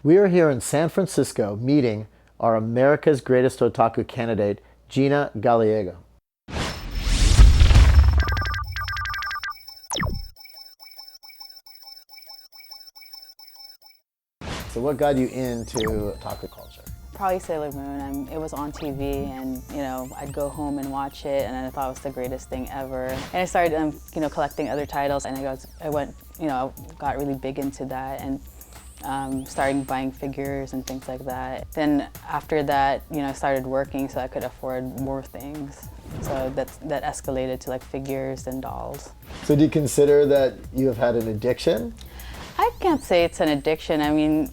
We are here in San Francisco meeting our America's Greatest Otaku candidate, Gina Gallego. So what got you into otaku culture? Probably Sailor Moon. It was on TV, and I'd go home and watch it, and I thought it was the greatest thing ever. And I started, collecting other titles, and got really big into that, and starting buying figures and things like that. Then after that, I started working, so I could afford more things. So that escalated to like figures and dolls. So do you consider that you have had an addiction? I can't say it's an addiction. I mean,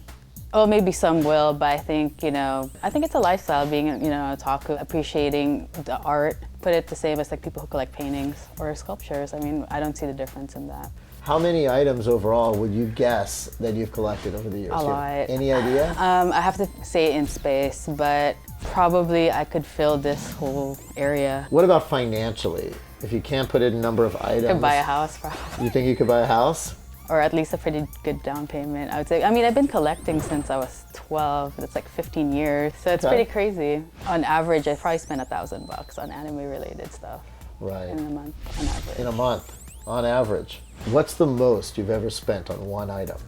maybe some will, but I think it's a lifestyle being, otaku, appreciating the art. Put it the same as like people who collect paintings or sculptures. I mean, I don't see the difference in that. How many items overall would you guess that you've collected over the years? A lot. Any idea? I have to say in space, but probably I could fill this whole area. What about financially? If you can't put in a number of items. I could buy a house, probably. You think you could buy a house? Or at least a pretty good down payment, I would say. I mean, I've been collecting since I was 12. That's like 15 years, so it's pretty crazy. On average, I probably spend $1,000 on anime-related stuff. Right. In a month, on average. In a month, on average. What's the most you've ever spent on one item?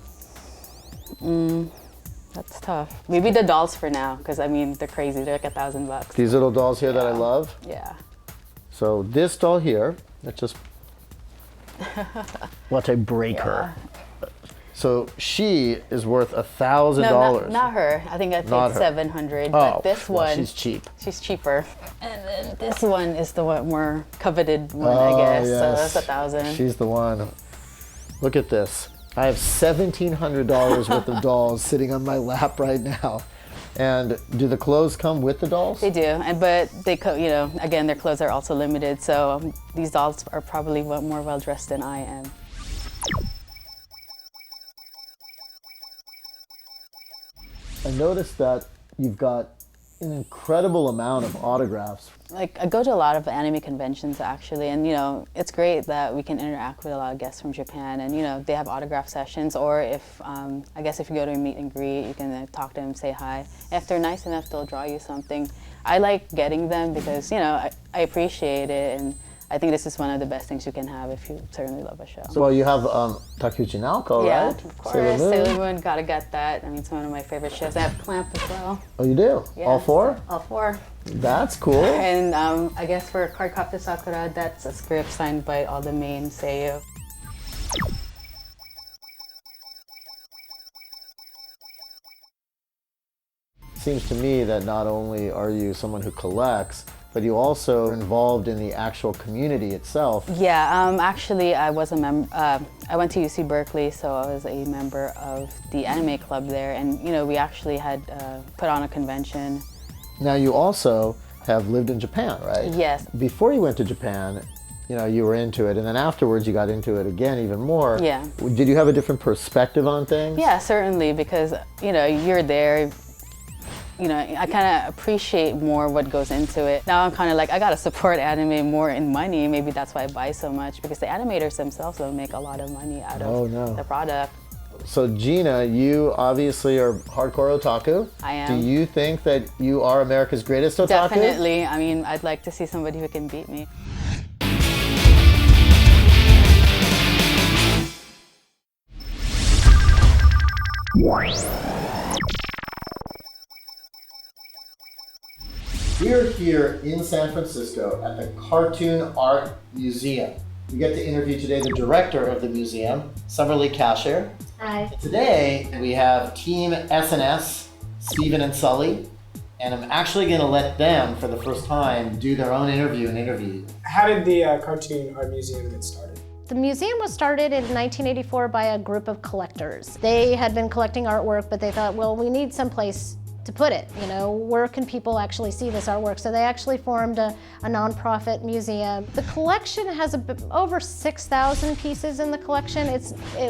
That's tough. Maybe the dolls for now, because I mean, they're crazy. They're like $1,000. These little dolls here that I love? Yeah. So this doll here, let's just watch I break her. So she is worth $1,000. No, not her. I think I paid $700. But this one, she's cheap. She's cheaper. And then this one is the more coveted one, I guess. Yes. So that's $1,000. She's the one. Look at this. I have $1,700 worth of dolls sitting on my lap right now. And do the clothes come with the dolls? They do, but they, again, their clothes are also limited. So these dolls are probably more well dressed than I am. I noticed that you've got an incredible amount of autographs. Like, I go to a lot of anime conventions actually, and it's great that we can interact with a lot of guests from Japan, and they have autograph sessions, or if I guess if you go to a meet and greet, you can talk to them, say hi. If they're nice enough, they'll draw you something. I like getting them because I appreciate it, and I think this is one of the best things you can have if you certainly love a show. So, well, you have Takuchi Naoko, yeah, right? Yeah, of course. Sailor Moon, gotta get that. I mean, it's one of my favorite shows. I have Clamp as well. Oh, you do? Yeah, all four? All four. That's cool. And I guess for Cardcaptor Sakura, that's a script signed by all the main seiyuu. Seems to me that not only are you someone who collects, but you also are involved in the actual community itself. Yeah, actually I was a member, I went to UC Berkeley, so I was a member of the anime club there, and we actually had put on a convention. Now you also have lived in Japan, right? Yes. Before you went to Japan, you were into it, and then afterwards you got into it again even more. Yeah. Did you have a different perspective on things? Yeah, certainly, because you're there. I kind of appreciate more what goes into it. Now I'm kind of like, I gotta support anime more in money. Maybe that's why I buy so much, because the animators themselves don't make a lot of money out of the product. So Gina, you obviously are hardcore otaku. I am. Do you think that you are America's greatest otaku? Definitely. I mean, I'd like to see somebody who can beat me. We're here in San Francisco at the Cartoon Art Museum. We get to interview today the director of the museum, Summerlee Cashier. Hi. Today we have Team SNS, Stephen and Sully, and I'm actually going to let them, for the first time, do their own interview. How did the Cartoon Art Museum get started? The museum was started in 1984 by a group of collectors. They had been collecting artwork, but they thought, well, we need some place to put it. Where can people actually see this artwork? So they actually formed a nonprofit museum. The collection has over 6,000 pieces in the collection.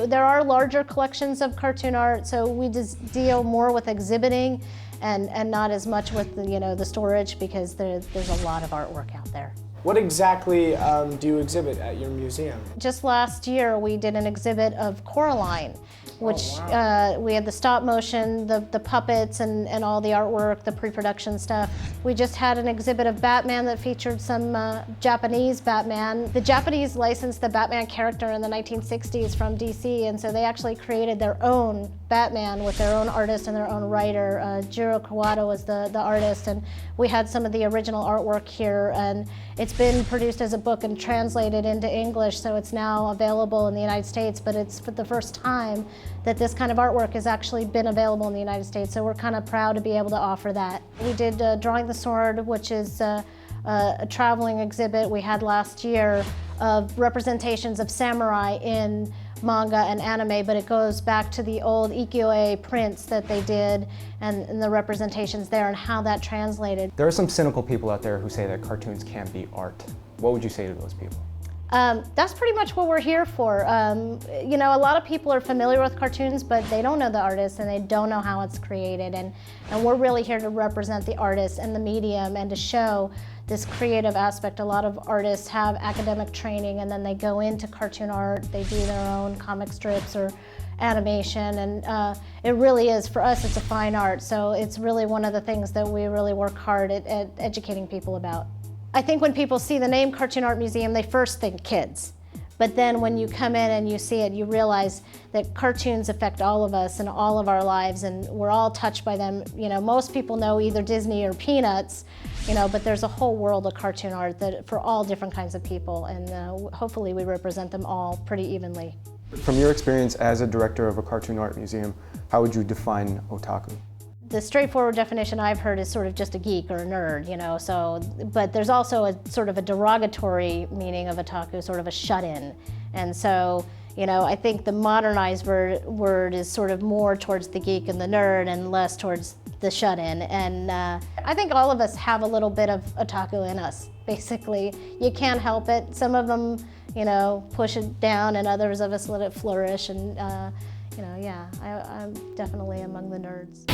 There are larger collections of cartoon art, so we just deal more with exhibiting and not as much with the storage, because there's a lot of artwork out there. What exactly do you exhibit at your museum? Just last year, we did an exhibit of Coraline. which Oh, wow. we had the stop motion, the puppets and all the artwork, the pre-production stuff. We just had an exhibit of Batman that featured some Japanese Batman. The Japanese licensed the Batman character in the 1960s from DC, and so they actually created their own Batman with their own artist and their own writer. Jiro Kawada was the artist, and we had some of the original artwork here, and it's been produced as a book and translated into English, so it's now available in the United States, but it's for the first time that this kind of artwork has actually been available in the United States, so we're kind of proud to be able to offer that. We did Drawing the Sword, which is a traveling exhibit we had last year of representations of samurai in manga and anime, but it goes back to the old ukiyo-e prints that they did and the representations there and how that translated. There are some cynical people out there who say that cartoons can't be art. What would you say to those people? That's pretty much what we're here for. You know, a lot of people are familiar with cartoons, but they don't know the artist and they don't know how it's created. And we're really here to represent the artist and the medium and to show this creative aspect. A lot of artists have academic training and then they go into cartoon art, they do their own comic strips or animation, and it really is, for us, it's a fine art. So it's really one of the things that we really work hard at educating people about. I think when people see the name Cartoon Art Museum, they first think kids. But then when you come in and you see it, you realize that cartoons affect all of us and all of our lives, and we're all touched by them. You know, most people know either Disney or Peanuts, you know, but there's a whole world of cartoon art that for all different kinds of people, and hopefully we represent them all pretty evenly. From your experience as a director of a cartoon art museum, how would you define otaku? The straightforward definition I've heard is sort of just a geek or a nerd, you know, so, but there's also a sort of a derogatory meaning of otaku, sort of a shut-in. And so, you know, I think the modernized word is sort of more towards the geek and the nerd and less towards the shut-in. And I think all of us have a little bit of otaku in us, basically. You can't help it. Some of them, you know, push it down, and others of us let it flourish. And you know, yeah, I'm definitely among the nerds.